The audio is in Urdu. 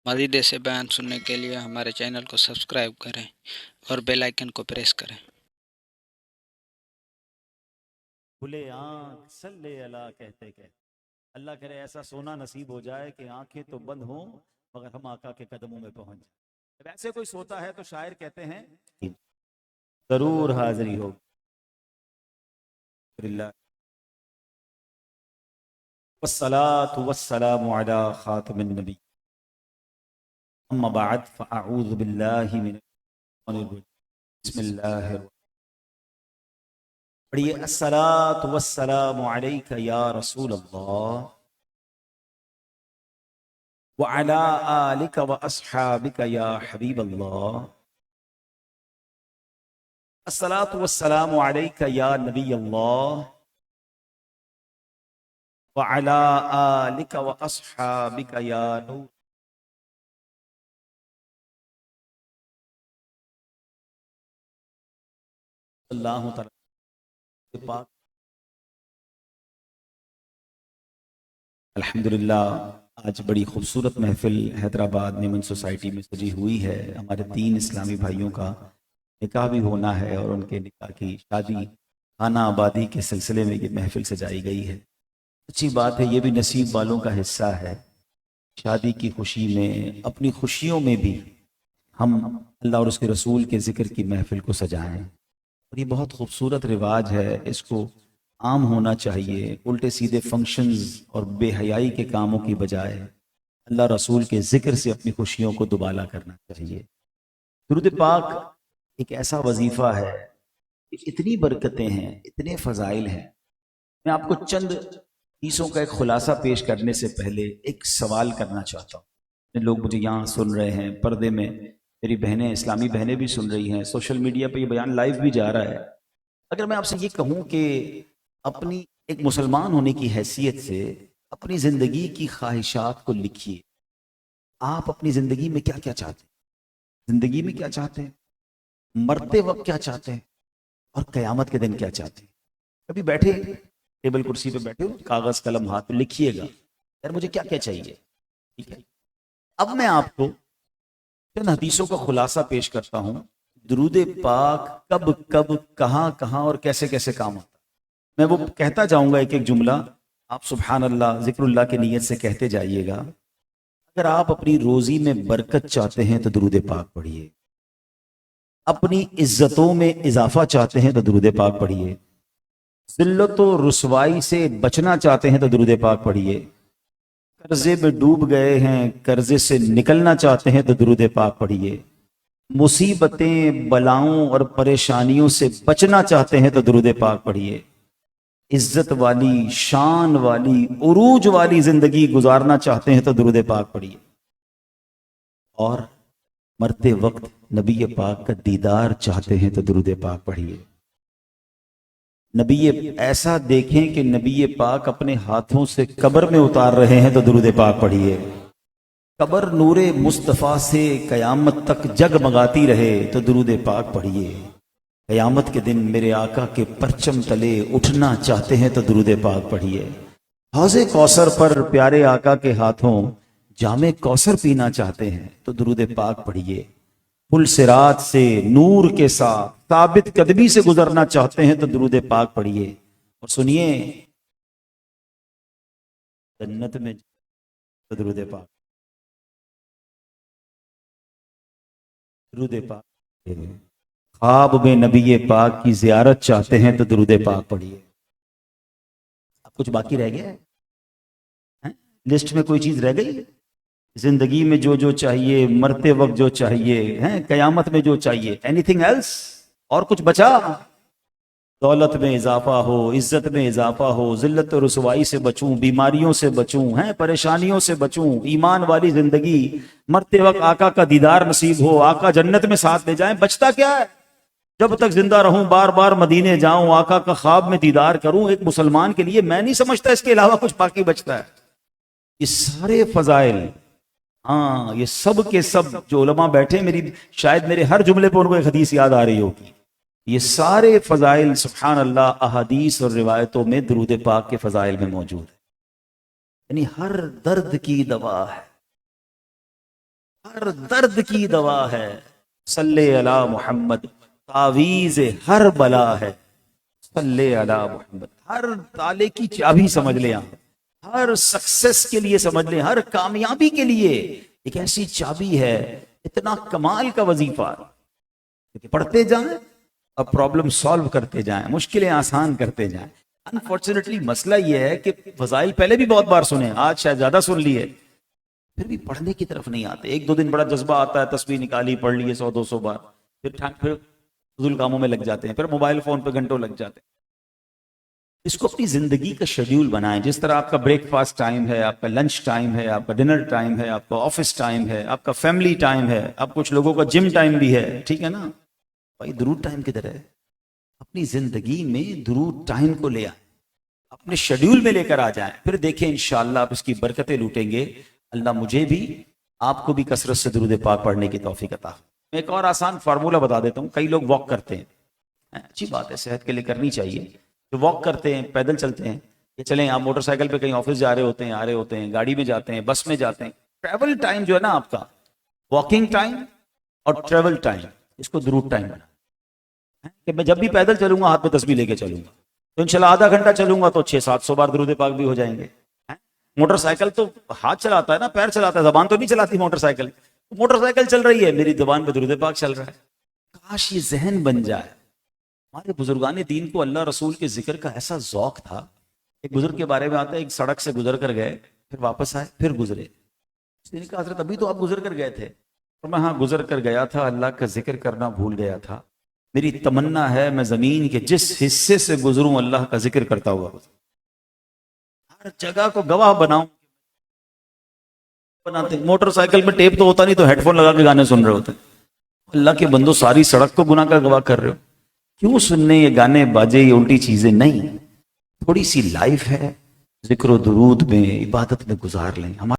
مزید ایسے بیان سننے کے لیے ہمارے چینل کو سبسکرائب کریں اور بیل آئیکن کو پریس کریں۔ کھلے آنکھ صلی اللہ کہتے کہتے اللہ کرے ایسا سونا نصیب ہو جائے کہ آنکھیں تو بند ہوں مگر ہم آقا کے قدموں میں پہنچ جائیں۔ جب ایسے کوئی سوتا ہے تو شاعر کہتے ہیں ضرور حاضری ہو والصلاة والسلام على خاتم النبی اما بعد فاعوذ باللہ من الشیطان الرجیم بسم اللہ الرحمن پڑھیے الصلاة والسلام علیک یا رسول اللہ وعلى آلك وأصحابك يا حبيب الله الصلاة والسلام عليك يا نبي الله وعلى آلك وأصحابك يا نور اللہ تعالی پاک الحمدللہ آج بڑی خوبصورت محفل حیدرآباد نیمن سوسائٹی میں سجی ہوئی ہے۔ ہمارے 3 اسلامی بھائیوں کا نکاح بھی ہونا ہے اور ان کے نکاح کی شادی خانہ آبادی کے سلسلے میں یہ محفل سجائی گئی ہے۔ اچھی بات ہے، یہ بھی نصیب والوں کا حصہ ہے۔ شادی کی خوشی میں اپنی خوشیوں میں بھی ہم اللہ اور اس کے رسول کے ذکر کی محفل کو سجائیں، اور یہ بہت خوبصورت رواج ہے، اس کو عام ہونا چاہیے۔ الٹے سیدھے فنکشنز اور بے حیائی کے کاموں کی بجائے اللہ رسول کے ذکر سے اپنی خوشیوں کو دوبالا کرنا چاہیے۔ درود پاک ایک ایسا وظیفہ ہے، اتنی برکتیں ہیں، اتنے فضائل ہیں۔ میں آپ کو چند چیزوں کا ایک خلاصہ پیش کرنے سے پہلے ایک سوال کرنا چاہتا ہوں۔ لوگ مجھے یہاں سن رہے ہیں، پردے میں میری بہنیں، اسلامی بہنیں بھی سن رہی ہیں، سوشل میڈیا پہ یہ بیان لائیو بھی جا رہا ہے۔ اگر میں آپ سے یہ کہوں کہ اپنی ایک مسلمان ہونے کی حیثیت سے اپنی زندگی کی خواہشات کو لکھیے، آپ اپنی زندگی میں کیا کیا چاہتے ہیں، زندگی میں کیا چاہتے ہیں، مرتے وقت کیا چاہتے ہیں، اور قیامت کے دن کیا چاہتے ہیں۔ کبھی بیٹھے ٹیبل کرسی پہ بیٹھے ہو، کاغذ قلم ہاتھ میں لکھیے گا یار مجھے کیا کیا چاہیے، ٹھیک ہے۔ اب میں آپ کو چند حدیثوں کا خلاصہ پیش کرتا ہوں، درود پاک کب کب کہاں کہاں اور کیسے کیسے کام ہوتا ہے۔ میں وہ کہتا جاؤں گا ایک ایک جملہ، آپ سبحان اللہ ذکر اللہ کی نیت سے کہتے جائیے گا۔ اگر آپ اپنی روزی میں برکت چاہتے ہیں تو درود پاک پڑھیے، اپنی عزتوں میں اضافہ چاہتے ہیں تو درود پاک پڑھیے، ذلت و رسوائی سے بچنا چاہتے ہیں تو درود پاک پڑھیے، قرضے میں ڈوب گئے ہیں قرضے سے نکلنا چاہتے ہیں تو درود پاک پڑھیے، مصیبتیں بلاؤں اور پریشانیوں سے بچنا چاہتے ہیں تو درود پاک پڑھیے، عزت والی شان والی عروج والی زندگی گزارنا چاہتے ہیں تو درود پاک پڑھیے، اور مرتے وقت نبی پاک کا دیدار چاہتے ہیں تو درود پاک پڑھیے، نبی ایسا دیکھیں کہ نبی پاک اپنے ہاتھوں سے قبر میں اتار رہے ہیں تو درود پاک پڑھیے، قبر نور مصطفیٰ سے قیامت تک جگمگاتی رہے تو درود پاک پڑھیے، قیامت کے دن میرے آقا کے پرچم تلے اٹھنا چاہتے ہیں تو درود پاک پڑھیے، حوض کوثر پر پیارے آقا کے ہاتھوں جام کوثر پینا چاہتے ہیں تو درود پاک پڑھیے، پل صراط سے نور کے ساتھ ثابت قدمی سے گزرنا چاہتے ہیں تو درود پاک پڑھیے، اور سنیے جنت میں تو درود پاک، درود پاک، خواب میں نبی پاک کی زیارت چاہتے ہیں تو درود پاک پڑھیے۔ اب کچھ باقی رہ گیا ہے؟ لسٹ میں کوئی چیز رہ گئی؟ زندگی میں جو جو چاہیے، مرتے وقت جو چاہیے ہیں، قیامت میں جو چاہیے، اینی تھنگ ایلس؟ اور کچھ بچا؟ دولت میں اضافہ ہو، عزت میں اضافہ ہو، ذلت و رسوائی سے بچوں، بیماریوں سے بچوں، ہیں پریشانیوں سے بچوں، ایمان والی زندگی، مرتے وقت آقا کا دیدار نصیب ہو، آقا جنت میں ساتھ لے جائیں، بچتا کیا ہے؟ جب تک زندہ رہوں بار بار مدینے جاؤں، آقا کا خواب میں دیدار کروں، ایک مسلمان کے لیے میں نہیں سمجھتا اس کے علاوہ کچھ باقی بچتا ہے۔ یہ سارے فضائل، ہاں یہ سب کے سب جو علماء بیٹھے، میری شاید میرے ہر جملے پر ان کو ایک حدیث یاد آ رہی ہوگی، یہ سارے فضائل سبحان اللہ احادیث اور روایتوں میں درود پاک کے فضائل میں موجود ہے، یعنی ہر درد کی دوا ہے، ہر درد کی دوا ہے، صلی علی محمد، تعویذ ہر بلا ہے، صلی علی محمد۔ ہر تالے کی چابی سمجھ لیں آپ، ہر سکسس کے لیے سمجھ لیں، ہر کامیابی کے لیے ایک ایسی چابی ہے، اتنا کمال کا وظیفہ کہ پڑھتے جائیں اور پرابلم سالو کرتے جائیں، مشکلیں آسان کرتے جائیں۔ انفارچونیٹلی مسئلہ یہ ہے کہ فضائل پہلے بھی بہت بار سنے، آج شاید زیادہ سن لیے، پھر بھی پڑھنے کی طرف نہیں آتے۔ ایک دو دن بڑا جذبہ آتا ہے، تسبیح نکالی، پڑھ لیے 100-200 بار، پھر فضول کاموں میں لگ جاتے ہیں، پھر موبائل فون پہ گھنٹوں لگ جاتے ہیں۔ اس کو اپنی زندگی کا شیڈیول بنائیں، جس طرح آپ کا بریک فاسٹ ٹائم ہے، آپ کا لنچ ٹائم ہے، آپ کا ڈنر ٹائم ہے، آپ کا آفس ٹائم ہے، آپ کا فیملی ٹائم ہے، اب کچھ لوگوں کا جم ٹائم بھی ہے، ٹھیک ہے نا بھائی؟ درود ٹائم کدھر ہے؟ اپنی زندگی میں درود ٹائم کو لے آئیں، اپنے شیڈیول میں لے کر آ جائیں، پھر دیکھیں انشاءاللہ آپ اس کی برکتیں لوٹیں گے۔ اللہ مجھے بھی آپ کو بھی کثرت سے درود پاک پڑھنے کی توفیق عطا۔ میں ایک اور آسان فارمولہ بتا دیتا ہوں۔ کئی لوگ واک کرتے ہیں، اچھی بات ہے، صحت کے لیے کرنی چاہیے، جو واک کرتے ہیں، پیدل چلتے ہیں، یہ چلیں آپ موٹر سائیکل پہ کہیں آفس جا رہے ہوتے ہیں، آ رہے ہوتے ہیں، گاڑی میں جاتے ہیں، بس میں جاتے ہیں، ٹریول ٹائم جو ہے نا آپ کا، واکنگ ٹائم اور ٹریول ٹائم، اس کو درود ٹائم بنا کہ میں جب بھی پیدل چلوں گا ہاتھ میں تسبیح لے کے چلوں گا، تو انشاءاللہ آدھا گھنٹہ چلوں گا تو 600-700 بار درود پاک بھی ہو جائیں گے۔ موٹر سائیکل تو ہاتھ چلاتا ہے نا، پیر چلاتا ہے، زبان تو نہیں چلاتی موٹر سائیکل۔ موٹر سائیکل چل رہی ہے، میری زبان پہ درود پاک چل رہا ہے۔ کاش یہ ذہن بن جائے۔ ہمارے بزرگان دین کو اللہ رسول کے ذکر کا ایسا ذوق تھا۔ ایک بزرگ کے بارے میں آتا ہے، ایک سڑک سے گزر کر گئے، پھر واپس آئے، پھر گزرے۔ اس نے کہا حضرت ابھی تو آپ گزر کر گئے تھے۔ اور میں ہاں گزر کر گیا تھا، اللہ کا ذکر کرنا بھول گیا تھا۔ میری تمنا ہے میں زمین کے جس حصے سے گزروں اللہ کا ذکر کرتا ہوا، ہر جگہ کو گواہ بناؤں۔ بناتے ہیں موٹر سائیکل میں ٹیپ تو ہوتا نہیں، تو ہیڈ فون لگا کے گانے سن رہے ہوتے ہیں۔ اللہ کے بندو، ساری سڑک کو گناہ کا گواہ کر رہے ہو، کیوں سننے یہ گانے باجے، یہ الٹی چیزیں نہیں؟ تھوڑی سی لائف ہے، ذکر و درود میں، عبادت میں گزار لیں۔ ہمارے